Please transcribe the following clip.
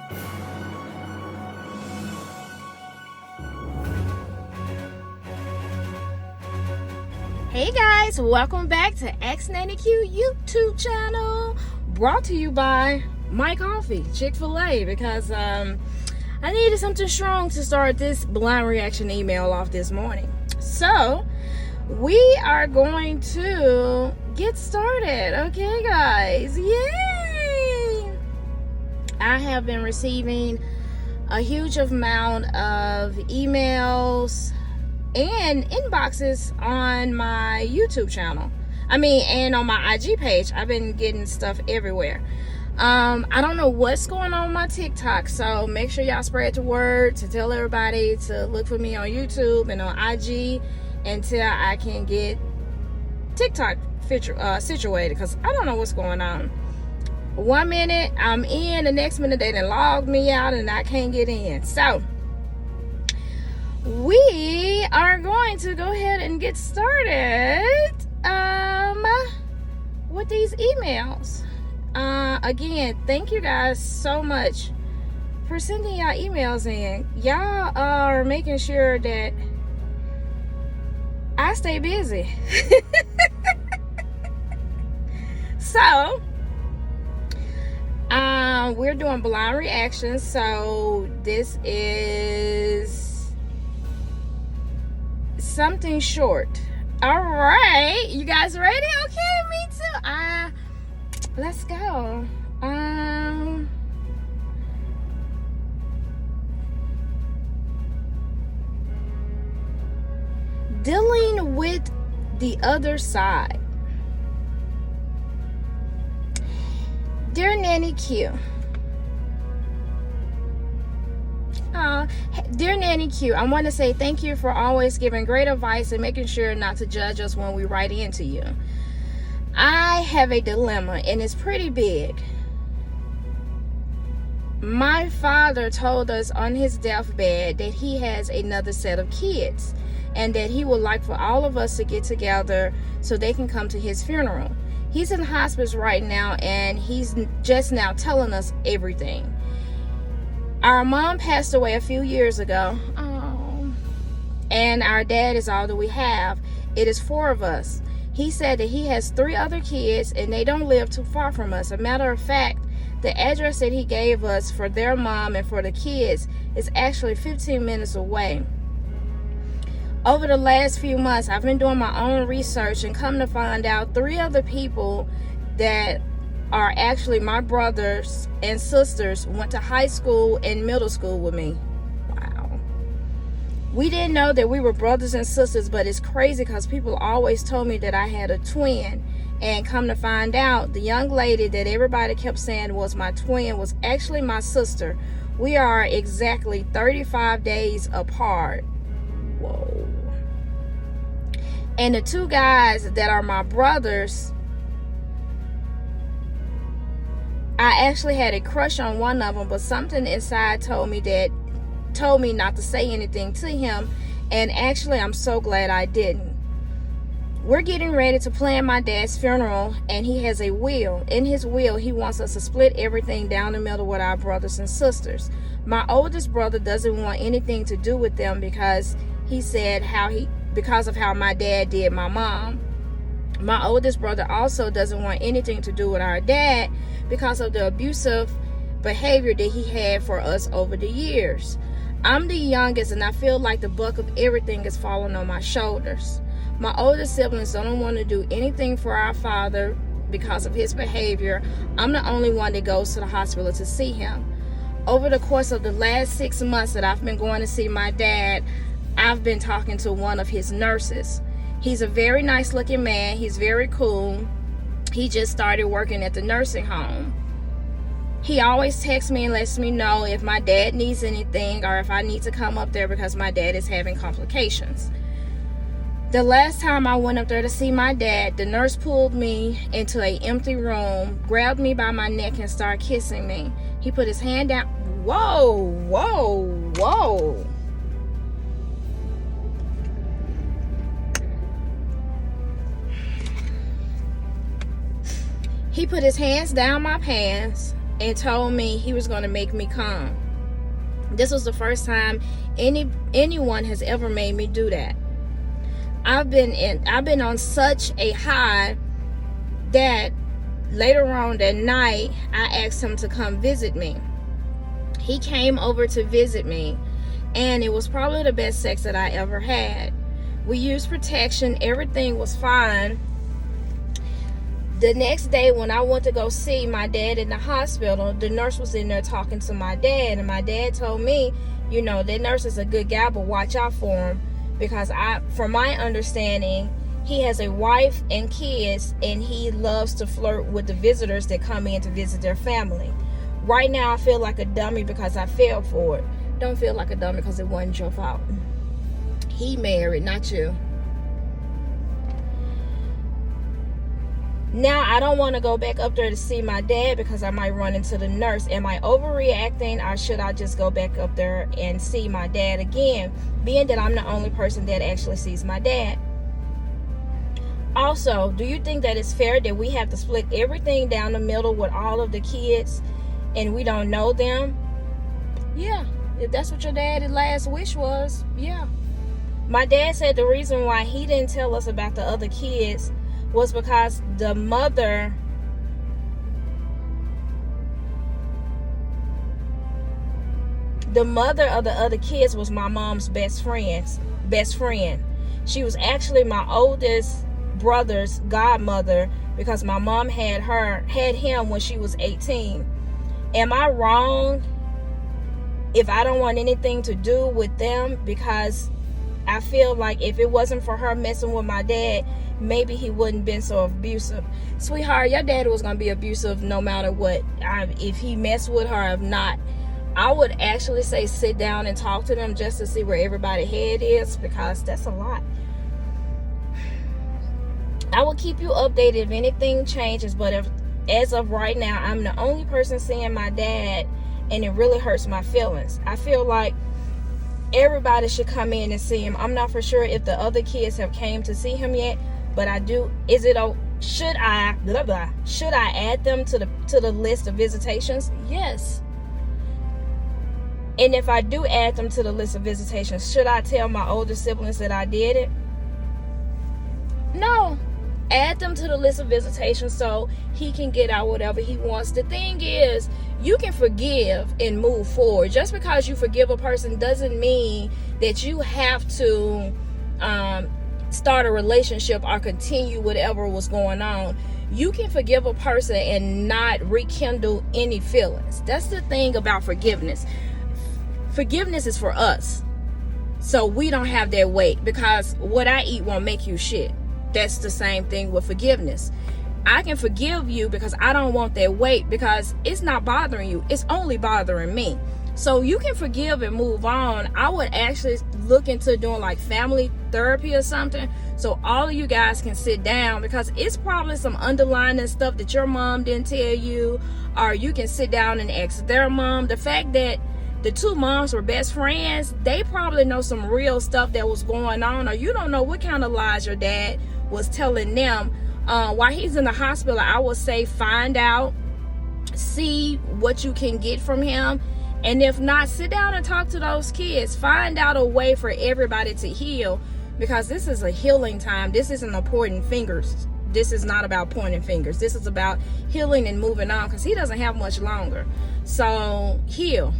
Hey guys, welcome back to X90Q YouTube channel, brought to you by My Coffee, Chick-fil-A, because I needed something strong to start this blind reaction email off this morning. So we are going to get started, okay guys? Yay! I have been receiving a huge amount of emails and inboxes on my YouTube channel. And on my IG page. I've been getting stuff everywhere. I don't know what's going on with my TikTok, so make sure y'all spread the word to tell everybody to look for me on YouTube and on IG until I can get TikTok situated, because I don't know what's going on. 1 minute I'm in, the next minute they done logged me out and I can't get in. So we are going to go ahead and get started with these emails. Again, thank you guys so much for sending y'all emails in. Y'all are making sure that I stay busy. So we're doing blind reactions, so this is something short. All right, you guys ready? Okay, me too. Let's go. Dealing with the other side. Dear Nanny Q. Dear Nanny Q, I want to say thank you for always giving great advice and making sure not to judge us when we write into you. I have a dilemma, and it's pretty big. My father told us on his deathbed that he has another set of kids and that he would like for all of us to get together so they can come to his funeral. He's in hospice right now, and he's just now telling us everything. Our mom passed away a few years ago. Oh. And our dad is all that we have. It is 4 of us. He said that he has 3 other kids and they don't live too far from us. A matter of fact, the address that he gave us for their mom and for the kids is actually 15 minutes away. Over the last few months, I've been doing my own research and come to find out 3 other people that are actually my brothers and sisters went to high school and middle school with me. Wow. We didn't know that we were brothers and sisters, but it's crazy because people always told me that I had a twin. And come to find out, the young lady that everybody kept saying was my twin was actually my sister. We are exactly 35 days apart. Whoa. And the 2 guys that are my brothers, I actually had a crush on one of them, but something inside told me not to say anything to him, and actually I'm so glad I didn't. We're getting ready to plan my dad's funeral, and he has a will. In his will, he wants us to split everything down the middle with our brothers and sisters. My oldest brother doesn't want anything to do with them because he said because of how my dad did my mom. My oldest brother also doesn't want anything to do with our dad because of the abusive behavior that he had for us over the years. I'm the youngest, and I feel like the buck of everything is falling on my shoulders. My older siblings don't want to do anything for our father because of his behavior. I'm the only one that goes to the hospital to see him. Over the course of the last 6 months that I've been going to see my dad, I've been talking to one of his nurses. He's a very nice looking man. He's very cool. He just started working at the nursing home. He always texts me and lets me know if my dad needs anything or if I need to come up there because my dad is having complications. The last time I went up there to see my dad, the nurse pulled me into an empty room, grabbed me by my neck and started kissing me. He put his hand down. Whoa, whoa, whoa. He put his hands down my pants, and told me he was going to make me come. This was the first time anyone has ever made me do that. I've been on such a high that later on that night I asked him to come visit me. He came over to visit me, and it was probably the best sex that I ever had. We used protection, everything was fine. The next day when I went to go see my dad in the hospital, the nurse was in there talking to my dad, and my dad told me, you know, that nurse is a good guy, but watch out for him, because from my understanding, he has a wife and kids, and he loves to flirt with the visitors that come in to visit their family. Right now I feel like a dummy because I fell for it. Don't feel like a dummy because it wasn't your fault. He married, not you. Now, I don't want to go back up there to see my dad because I might run into the nurse. Am I overreacting, or should I just go back up there and see my dad again, being that I'm the only person that actually sees my dad? Also, do you think that it's fair that we have to split everything down the middle with all of the kids and we don't know them? Yeah, if that's what your dad's last wish was, yeah. My dad said the reason why he didn't tell us about the other kids was because the mother of the other kids was my mom's best friend. She was actually my oldest brother's godmother because my mom had him when she was 18. Am I wrong if I don't want anything to do with them? Because I feel like if it wasn't for her messing with my dad, maybe he wouldn't been so abusive. Sweetheart, your dad was going to be abusive no matter what. If he messed with her, if not, I would actually say sit down and talk to them just to see where everybody's head is, because that's a lot. I will keep you updated if anything changes, but as of right now, I'm the only person seeing my dad, and it really hurts my feelings. I feel like everybody should come in and see him. I'm not for sure if the other kids have came to see him yet, but I do. Should I add them to the list of visitations? Yes. And if I do add them to the list of visitations, should I tell my older siblings that I did it? No. Add them to the list of visitations so he can get out whatever he wants. The thing is, you can forgive and move forward. Just because you forgive a person doesn't mean that you have to start a relationship or continue whatever was going on. You can forgive a person and not rekindle any feelings. That's the thing about forgiveness. Forgiveness is for us, so we don't have that weight, because what I eat won't make you shit. That's the same thing with forgiveness. I can forgive you because I don't want that weight, because it's not bothering you. It's only bothering me. So you can forgive and move on. I would actually look into doing like family therapy or something, so all of you guys can sit down, because it's probably some underlying stuff that your mom didn't tell you, or you can sit down and ask their mom. The fact that the two moms were best friends, they probably know some real stuff that was going on, or you don't know what kind of lies your dad was telling them. While he's in the hospital, I would say find out, see what you can get from him, and if not, sit down and talk to those kids. Find out a way for everybody to heal, because this is a healing time. This isn't a pointing fingers. This is not about pointing fingers. This is about healing and moving on, because he doesn't have much longer. So heal.